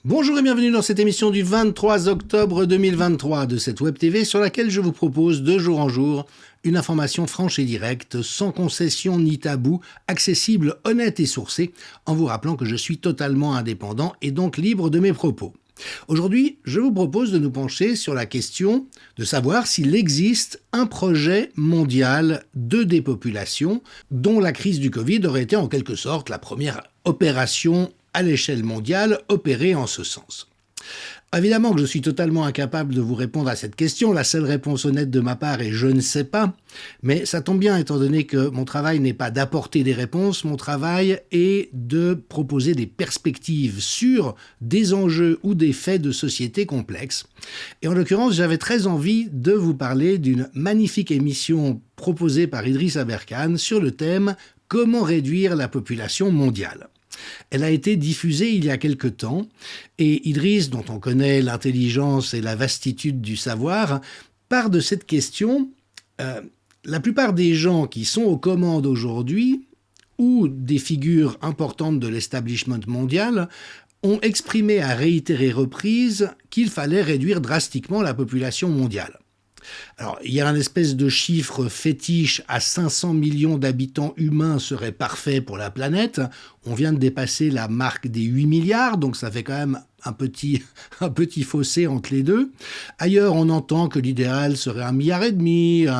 Bonjour et bienvenue dans cette émission du 23 octobre 2023 de cette Web TV sur laquelle je vous propose de jour en jour une information franche et directe, sans concession ni tabou, accessible, honnête et sourcée, en vous rappelant que je suis totalement indépendant et donc libre de mes propos. Aujourd'hui, je vous propose de nous pencher sur la question de savoir s'il existe un projet mondial de dépopulation dont la crise du Covid aurait été en quelque sorte la première opération à l'échelle mondiale opérée en ce sens. Évidemment que je suis totalement incapable de vous répondre à cette question, la seule réponse honnête de ma part est « je ne sais pas », mais ça tombe bien étant donné que mon travail n'est pas d'apporter des réponses, mon travail est de proposer des perspectives sur des enjeux ou des faits de société complexes. Et en l'occurrence, j'avais très envie de vous parler d'une magnifique émission proposée par Idriss Aberkane sur le thème « Comment réduire la population mondiale ». Elle a été diffusée il y a quelque temps et Idriss, dont on connaît l'intelligence et la vastitude du savoir, part de cette question. La plupart des gens qui sont aux commandes aujourd'hui ou des figures importantes de l'establishment mondial ont exprimé à réitérées reprises qu'il fallait réduire drastiquement la population mondiale. Alors, il y a un espèce de chiffre fétiche à 500 millions d'habitants humains serait parfait pour la planète. On vient de dépasser la marque des 8 milliards, donc ça fait quand même un petit fossé entre les deux. Ailleurs, on entend que l'idéal serait 1,5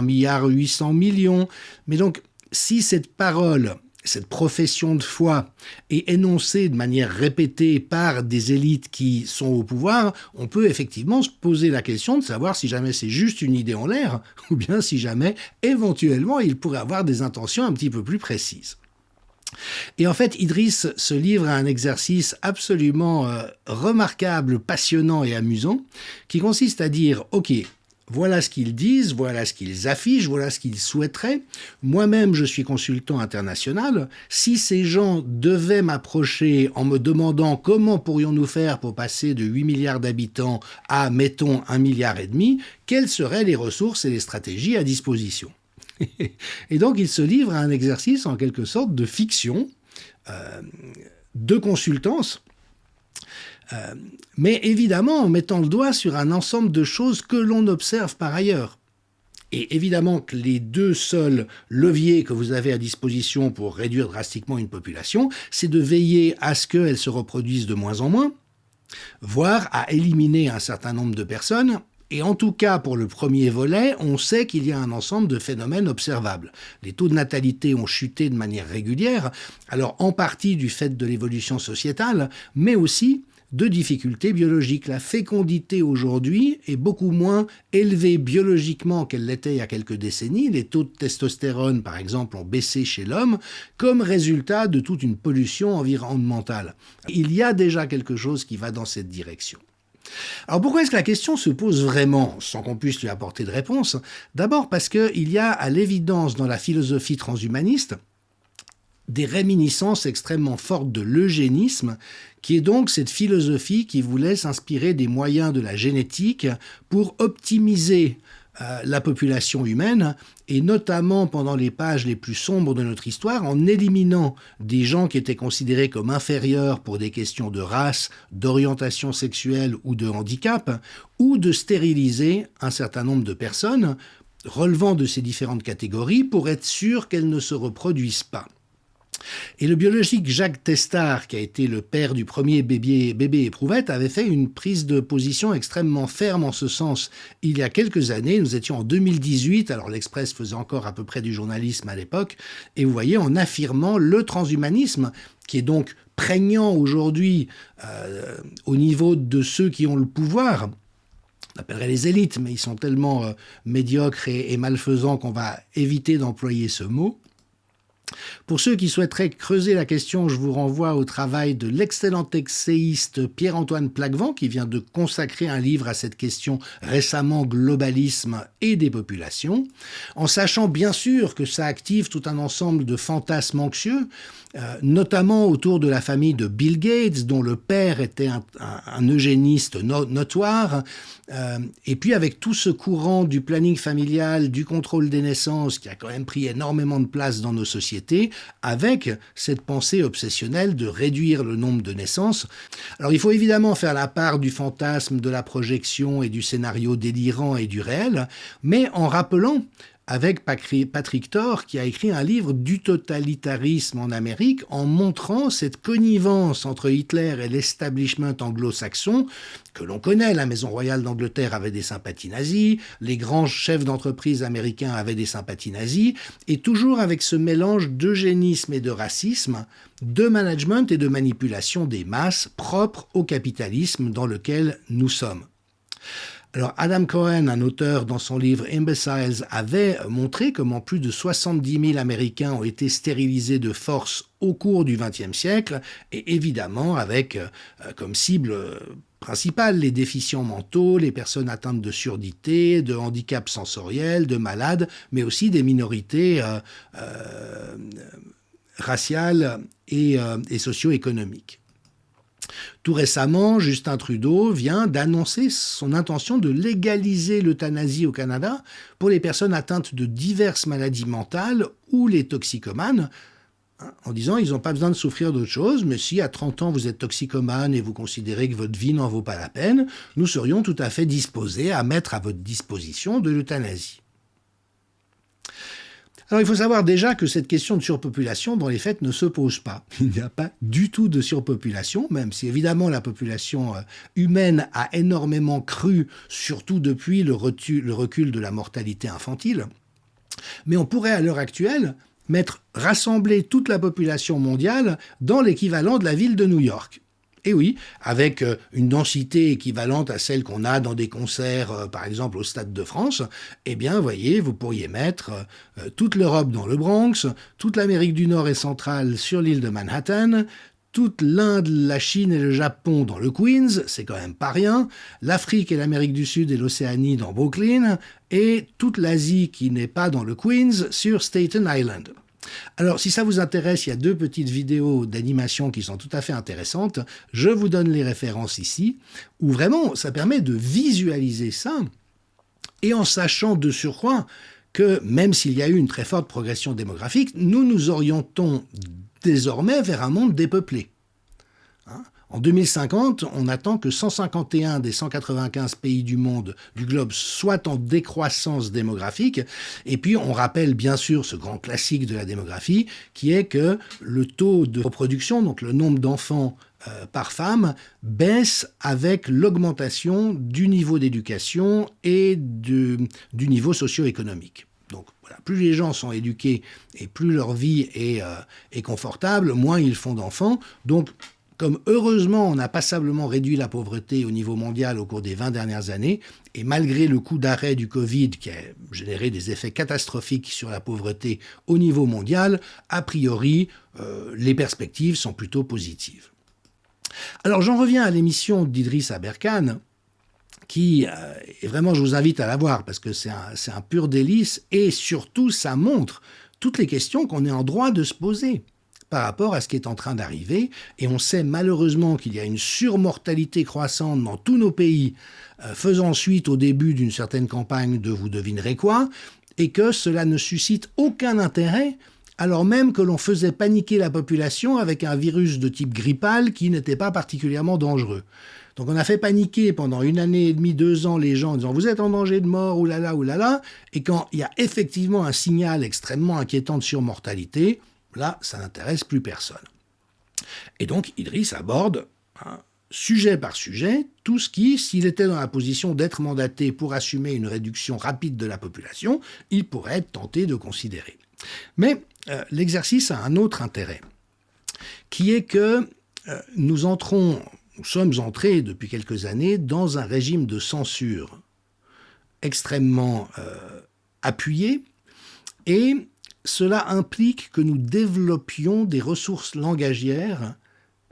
milliard, 1,8 milliard. Mais donc, si cette parole, cette profession de foi est énoncée de manière répétée par des élites qui sont au pouvoir, on peut effectivement se poser la question de savoir si jamais c'est juste une idée en l'air ou bien si jamais, éventuellement, il pourrait avoir des intentions un petit peu plus précises. Et en fait, Idriss se livre à un exercice absolument remarquable, passionnant et amusant qui consiste à dire « Ok, voilà ce qu'ils disent, voilà ce qu'ils affichent, voilà ce qu'ils souhaiteraient. Moi-même, je suis consultant international. Si ces gens devaient m'approcher en me demandant comment pourrions-nous faire pour passer de 8 milliards d'habitants à, mettons, 1,5 milliard, quelles seraient les ressources et les stratégies à disposition ?» Et donc, il se livre à un exercice en quelque sorte de fiction, de consultance, mais évidemment en mettant le doigt sur un ensemble de choses que l'on observe par ailleurs. Et évidemment que les deux seuls leviers que vous avez à disposition pour réduire drastiquement une population, c'est de veiller à ce qu'elle se reproduise de moins en moins, voire à éliminer un certain nombre de personnes. Et en tout cas, pour le premier volet, on sait qu'il y a un ensemble de phénomènes observables. Les taux de natalité ont chuté de manière régulière, alors en partie du fait de l'évolution sociétale, mais aussi de difficultés biologiques. La fécondité aujourd'hui est beaucoup moins élevée biologiquement qu'elle l'était il y a quelques décennies. Les taux de testostérone, par exemple, ont baissé chez l'homme comme résultat de toute une pollution environnementale. Il y a déjà quelque chose qui va dans cette direction. Alors pourquoi est-ce que la question se pose vraiment, sans qu'on puisse lui apporter de réponse? D'abord parce qu'il y a à l'évidence dans la philosophie transhumaniste des réminiscences extrêmement fortes de l'eugénisme, qui est donc cette philosophie qui voulait s'inspirer des moyens de la génétique pour optimiser la population humaine, et notamment pendant les pages les plus sombres de notre histoire, en éliminant des gens qui étaient considérés comme inférieurs pour des questions de race, d'orientation sexuelle ou de handicap, ou de stériliser un certain nombre de personnes relevant de ces différentes catégories pour être sûr qu'elles ne se reproduisent pas. Et le biologiste Jacques Testard, qui a été le père du premier bébé éprouvette, avait fait une prise de position extrêmement ferme en ce sens il y a quelques années. Nous étions en 2018, alors l'Express faisait encore à peu près du journalisme à l'époque, et vous voyez, en affirmant le transhumanisme, qui est donc prégnant aujourd'hui au niveau de ceux qui ont le pouvoir. On appellerait les élites, mais ils sont tellement médiocres et malfaisants qu'on va éviter d'employer ce mot. Pour ceux qui souhaiteraient creuser la question, je vous renvoie au travail de l'excellent essayiste Pierre-Antoine Plaquevent, qui vient de consacrer un livre à cette question récemment, globalisme et des populations, en sachant bien sûr que ça active tout un ensemble de fantasmes anxieux, notamment autour de la famille de Bill Gates, dont le père était un eugéniste notoire, et puis avec tout ce courant du planning familial, du contrôle des naissances, qui a quand même pris énormément de place dans nos sociétés, société avec cette pensée obsessionnelle de réduire le nombre de naissances. Alors il faut évidemment faire la part du fantasme, de la projection et du scénario délirant et du réel, mais en rappelant avec Patrick Thor, qui a écrit un livre du totalitarisme en Amérique, en montrant cette connivence entre Hitler et l'establishment anglo-saxon, que l'on connaît. La Maison royale d'Angleterre avait des sympathies nazies, les grands chefs d'entreprise américains avaient des sympathies nazies, et toujours avec ce mélange d'eugénisme et de racisme, de management et de manipulation des masses propres au capitalisme dans lequel nous sommes. Alors Adam Cohen, un auteur dans son livre Imbeciles, avait montré comment plus de 70 000 Américains ont été stérilisés de force au cours du XXe siècle, et évidemment avec comme cible principale les déficients mentaux, les personnes atteintes de surdité, de handicap sensoriel, de malades, mais aussi des minorités raciales et socio-économiques. Tout récemment, Justin Trudeau vient d'annoncer son intention de légaliser l'euthanasie au Canada pour les personnes atteintes de diverses maladies mentales ou les toxicomanes, en disant ils n'ont pas besoin de souffrir d'autre chose, mais si à 30 ans vous êtes toxicomane et vous considérez que votre vie n'en vaut pas la peine, nous serions tout à fait disposés à mettre à votre disposition de l'euthanasie. Alors il faut savoir déjà que cette question de surpopulation, dans les faits, ne se pose pas. Il n'y a pas du tout de surpopulation, même si évidemment la population humaine a énormément cru, surtout depuis le recul de la mortalité infantile. Mais on pourrait à l'heure actuelle rassembler toute la population mondiale dans l'équivalent de la ville de New York. Et oui, avec une densité équivalente à celle qu'on a dans des concerts, par exemple au Stade de France, eh bien, voyez, vous pourriez mettre toute l'Europe dans le Bronx, toute l'Amérique du Nord et centrale sur l'île de Manhattan, toute l'Inde, la Chine et le Japon dans le Queens, c'est quand même pas rien, l'Afrique et l'Amérique du Sud et l'Océanie dans Brooklyn, et toute l'Asie qui n'est pas dans le Queens sur Staten Island. Alors, si ça vous intéresse, il y a 2 petites vidéos d'animation qui sont tout à fait intéressantes. Je vous donne les références ici, où vraiment, ça permet de visualiser ça, et en sachant de surcroît que, même s'il y a eu une très forte progression démographique, nous nous orientons désormais vers un monde dépeuplé. En 2050, on attend que 151 des 195 pays du monde, du globe, soient en décroissance démographique. Et puis, on rappelle bien sûr ce grand classique de la démographie, qui est que le taux de reproduction, donc le nombre d'enfants par femme, baisse avec l'augmentation du niveau d'éducation et du niveau socio-économique. Donc voilà, plus les gens sont éduqués et plus leur vie est confortable, moins ils font d'enfants. Donc, comme heureusement on a passablement réduit la pauvreté au niveau mondial au cours des 20 dernières années, et malgré le coup d'arrêt du Covid qui a généré des effets catastrophiques sur la pauvreté au niveau mondial, a priori, les perspectives sont plutôt positives. Alors j'en reviens à l'émission d'Idriss Aberkane, qui, et vraiment je vous invite à la voir parce que c'est un pur délice, et surtout ça montre toutes les questions qu'on est en droit de se poser par rapport à ce qui est en train d'arriver, et on sait malheureusement qu'il y a une surmortalité croissante dans tous nos pays, faisant suite au début d'une certaine campagne de vous devinerez quoi, et que cela ne suscite aucun intérêt, alors même que l'on faisait paniquer la population avec un virus de type grippal qui n'était pas particulièrement dangereux. Donc on a fait paniquer pendant 1 année et demie, 2 ans les gens en disant « vous êtes en danger de mort, oulala, oulala », et quand il y a effectivement un signal extrêmement inquiétant de surmortalité, là, ça n'intéresse plus personne. Et donc, Idriss aborde, sujet par sujet, tout ce qui, s'il était dans la position d'être mandaté pour assumer une réduction rapide de la population, il pourrait être tenté de considérer. Mais l'exercice a un autre intérêt, qui est que nous sommes entrés depuis quelques années dans un régime de censure extrêmement appuyé, et cela implique que nous développions des ressources langagières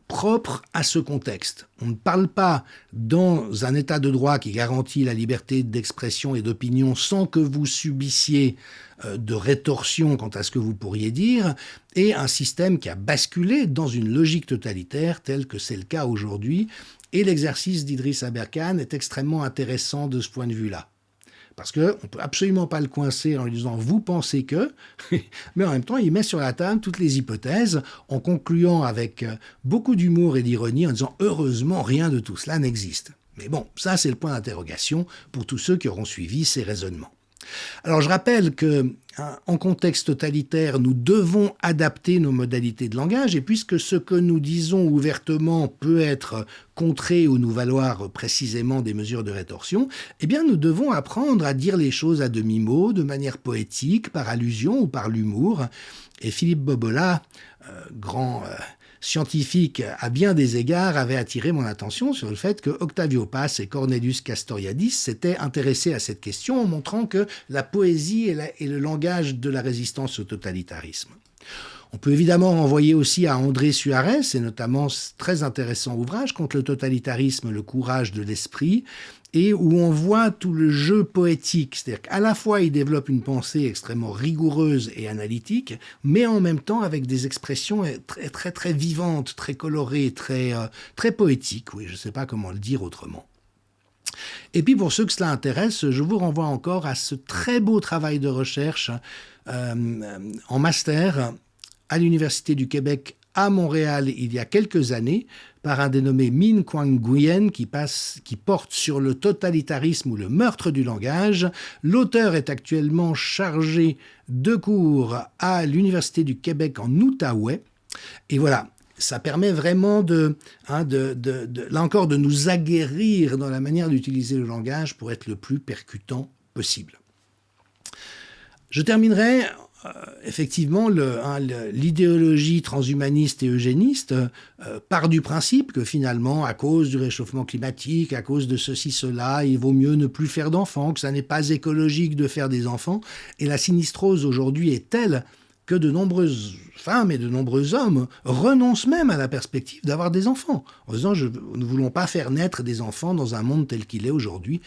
propres à ce contexte. On ne parle pas dans un état de droit qui garantit la liberté d'expression et d'opinion sans que vous subissiez de rétorsion quant à ce que vous pourriez dire, et un système qui a basculé dans une logique totalitaire telle que c'est le cas aujourd'hui, et l'exercice d'Idriss Aberkane est extrêmement intéressant de ce point de vue-là. Parce qu'on ne peut absolument pas le coincer en lui disant « vous pensez que », mais en même temps, il met sur la table toutes les hypothèses en concluant avec beaucoup d'humour et d'ironie en disant « heureusement, rien de tout cela n'existe ». Mais bon, ça c'est le point d'interrogation pour tous ceux qui auront suivi ces raisonnements. Alors je rappelle que en contexte totalitaire, nous devons adapter nos modalités de langage et puisque ce que nous disons ouvertement peut être contré ou nous valoir précisément des mesures de rétorsion, eh bien nous devons apprendre à dire les choses à demi-mot, de manière poétique, par allusion ou par l'humour. Et Philippe Bobola, grand scientifique à bien des égards, avait attiré mon attention sur le fait que Octavio Paz et Cornelius Castoriadis s'étaient intéressés à cette question en montrant que la poésie est le langage de la résistance au totalitarisme. On peut évidemment renvoyer aussi à André Suarez, et notamment ce très intéressant ouvrage contre le totalitarisme, le courage de l'esprit, et où on voit tout le jeu poétique. C'est-à-dire qu'à la fois, il développe une pensée extrêmement rigoureuse et analytique, mais en même temps avec des expressions très, très, très vivantes, très colorées, très poétiques. Oui, je ne sais pas comment le dire autrement. Et puis pour ceux que cela intéresse, je vous renvoie encore à ce très beau travail de recherche en master à l'Université du Québec à Montréal il y a quelques années par un dénommé Minh Quang Nguyen qui porte sur le totalitarisme ou le meurtre du langage. L'auteur est actuellement chargé de cours à l'Université du Québec en Outaouais. Et voilà, ça permet vraiment là encore, de nous aguerrir dans la manière d'utiliser le langage pour être le plus percutant possible. Je terminerai effectivement, l'idéologie transhumaniste et eugéniste part du principe que finalement, à cause du réchauffement climatique, à cause de ceci, cela, il vaut mieux ne plus faire d'enfants, que ça n'est pas écologique de faire des enfants. Et la sinistrose aujourd'hui est telle que de nombreuses femmes et de nombreux hommes renoncent même à la perspective d'avoir des enfants, en disant nous ne voulons pas faire naître des enfants dans un monde tel qu'il est aujourd'hui.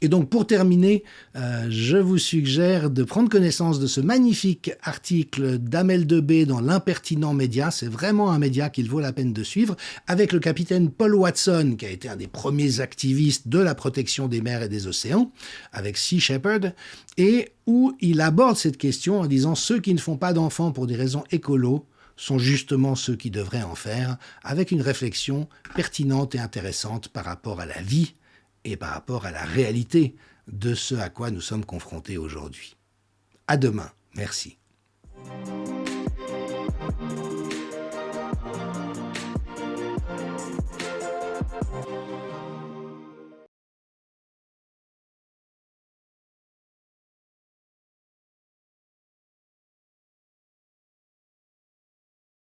Et donc pour terminer, je vous suggère de prendre connaissance de ce magnifique article d'Amel Debé dans l'Impertinent Média. C'est vraiment un média qu'il vaut la peine de suivre, avec le capitaine Paul Watson, qui a été un des premiers activistes de la protection des mers et des océans, avec Sea Shepherd, et où il aborde cette question en disant « ceux qui ne font pas d'enfants pour des raisons écolo sont justement ceux qui devraient en faire », avec une réflexion pertinente et intéressante par rapport à la vie et par rapport à la réalité de ce à quoi nous sommes confrontés aujourd'hui. À demain. Merci.